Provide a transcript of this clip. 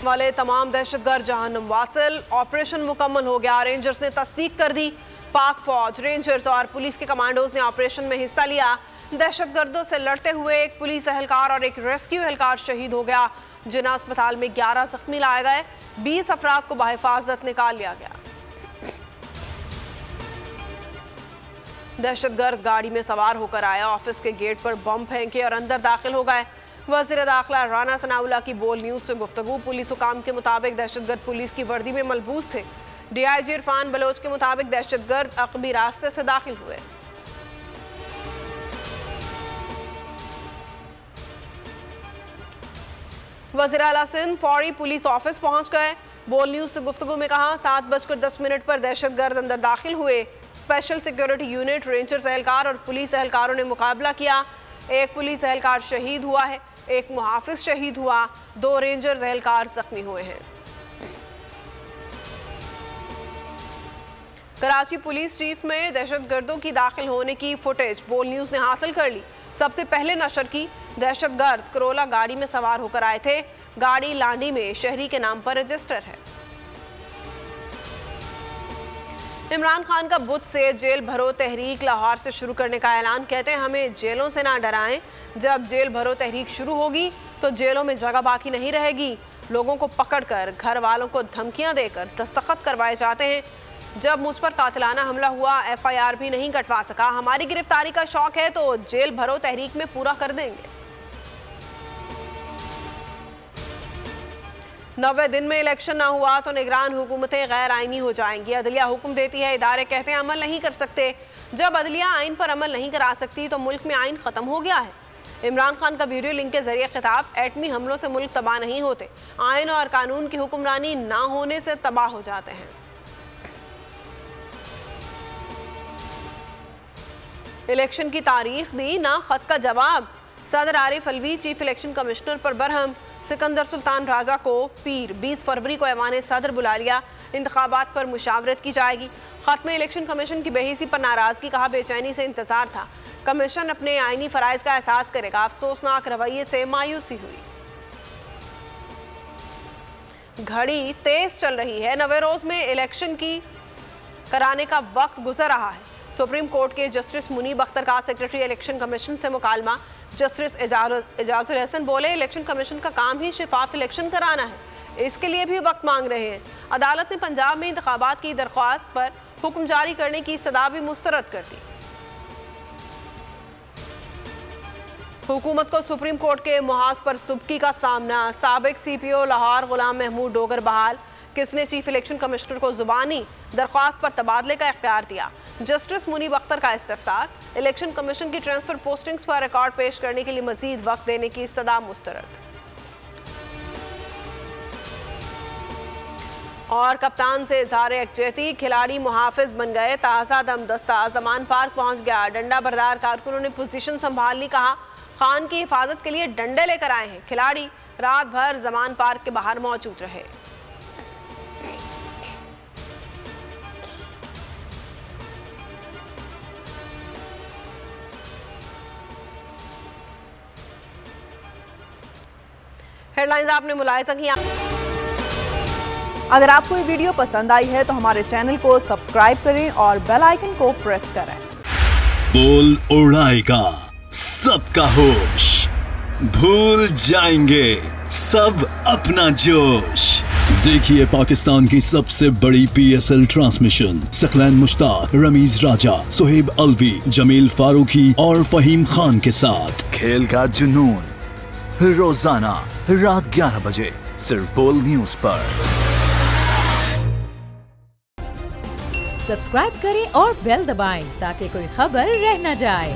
वाले तमाम दहशतगर्द जहन्नुम वासिल। ऑपरेशन मुकम्मल हो गया। रेंजर्स ने तस्दीक कर दी। पाक फौज, रेंजर्स और पुलिस के कमांडोज ने ऑपरेशन में हिस्सा लिया। दहशतगर्दों से लड़ते हुए एक पुलिस एहलकार और एक रेस्क्यू एहलकार शहीद हो गया। जिन्ना अस्पताल में 11 जख्मी लाए गए। 20 अफराद को बहिफाजत निकाल लिया गया। दहशतगर्द गाड़ी में सवार होकर आया, ऑफिस के गेट पर बम फेंके और अंदर दाखिल हो गए। वज़ीर दाखिला राना सनाउल्लाह की बोल न्यूज से गुफ्तगू। पुलिस हुकाम के मुताबिक दहशतगर्द पुलिस की वर्दी में मलबूस थे। DIG इरफान बलोच के मुताबिक दहशतगर्द अक़बी रास्ते से दाखिल हुए। वज़ीर आला सिंध फौरी पुलिस ऑफिस पहुंच गए। बोल न्यूज से गुफ्तगू में कहा 7:10 पर दहशतगर्द अंदर दाखिल हुए। स्पेशल सिक्योरिटी यूनिट, रेंजर्स एहलकार और पुलिस एहलकारों ने मुकाबला किया। एक पुलिस एहलकार शहीद हुआ है, एक मुहाफिज शहीद हुआ, 2 रेंजर्स एहलकार जख्मी हुए हैं। कराची पुलिस चीफ में दहशतगर्दों की दाखिल होने की फुटेज बोल न्यूज ने हासिल कर ली। सबसे पहले नशर की। दहशतगर्द करोला गाड़ी में सवार होकर आए थे। गाड़ी लांडी में शहरी के नाम पर रजिस्टर है। इमरान खान का बुध से जेल भरो तहरीक लाहौर से शुरू करने का ऐलान। कहते हैं हमें जेलों से ना डराएं। जब जेल भरो तहरीक शुरू होगी तो जेलों में जगह बाकी नहीं रहेगी। लोगों को पकड़कर घर वालों को धमकियां देकर दस्तखत करवाए जाते हैं। जब मुझ पर कातिलाना हमला हुआ, FIR भी नहीं कटवा सका। हमारी गिरफ्तारी का शौक है तो जेल भरो तहरीक में पूरा कर देंगे। 90 दिन में इलेक्शन ना हुआ तो निगरान हुकूमतें गैर आइनी हो जाएंगी। अदलिया हुक्म देती है, इदारे कहते हैं अमल नहीं कर सकते। जब अदलिया आइन पर अमल नहीं करा सकती तो मुल्क में आइन खत्म हो गया है। इमरान खान का वीडियो लिंक के जरिए खिताब। एटमी हमलों से मुल्क तबाह नहीं होते, आइन और कानून की हुक्मरानी ना होने से तबाह हो जाते हैं। इलेक्शन की तारीख दी ना खत का जवाब। सदर Arif Alvi chief election commissioner पर बरहम। सिकंदर सुल्तान राजा को पीर 20 फरवरी को ऐवान सदर बुला लिया। इंतखाबात पर मुशावरत की जाएगी। खत में इलेक्शन कमीशन की बेहिसी पर नाराजगी। कहा बेचैनी से इंतजार था, कमीशन अपने आईनी फराइज का एहसास करेगा। अफसोसनाक रवैये से मायूसी हुई। घड़ी तेज चल रही है। नवे रोज में इलेक्शन की कराने का वक्त गुजर रहा है। सुप्रीम कोर्ट के जस्टिस मुनीब अख्तर का सेक्रेटरी इलेक्शन कमीशन से मुकालमा। जस्टिस एजाजुल हसन बोले इलेक्शन कमीशन का काम ही शिफाफ इलेक्शन कराना है, इसके लिए भी वक्त मांग रहे हैं। अदालत ने पंजाब में इंतखाबात की दरख्वास्त पर हुक्म जारी करने की सदा भी मुस्तरद कर दी। हुकूमत को सुप्रीम कोर्ट के मुहाज पर सुबकी का सामना। साबिक CPO लाहौर गुलाम महमूद डोगर बहाल। किसने चीफ इलेक्शन कमिश्नर को जुबानी दरख्वास्त पर तबादले का इख्तियार दिया। जस्टिस मुनीब अख्तर का इस्तिफ्तार। इलेक्शन कमीशन की ट्रांसफर पोस्टिंग्स पर रिकॉर्ड पेश करने के लिए मजीद वक्त देने की इस्तदा मुस्तरद। और कप्तान से इजहार यकजहती। खिलाड़ी मुहाफिज बन गए। ताज़ा दम दस्ता जमान पार्क पहुंच गया। डंडा बरदार कारकुनों ने पोजीशन संभाल ली। कहा खान की हिफाजत के लिए डंडे लेकर आए हैं। खिलाड़ी रात भर जमान पार्क के बाहर मौजूद रहे। हेडलाइंस आपने मुलाहिजा की। अगर आपको ये वीडियो पसंद आई है तो हमारे चैनल को सब्सक्राइब करें और बेल आइकन को प्रेस करें। बोल उड़ाएगा सबका होश, भूल जाएंगे सब अपना जोश। देखिए पाकिस्तान की सबसे बड़ी PSL ट्रांसमिशन सकलैन मुश्ताक, रमीज राजा, सुहेब अलवी, जमील फारूकी और फहीम खान के साथ खेल का जुनून रोजाना रात 11 बजे सिर्फ बोल न्यूज पर। सब्सक्राइब करें और बेल दबाएं ताकि कोई खबर रह न जाए।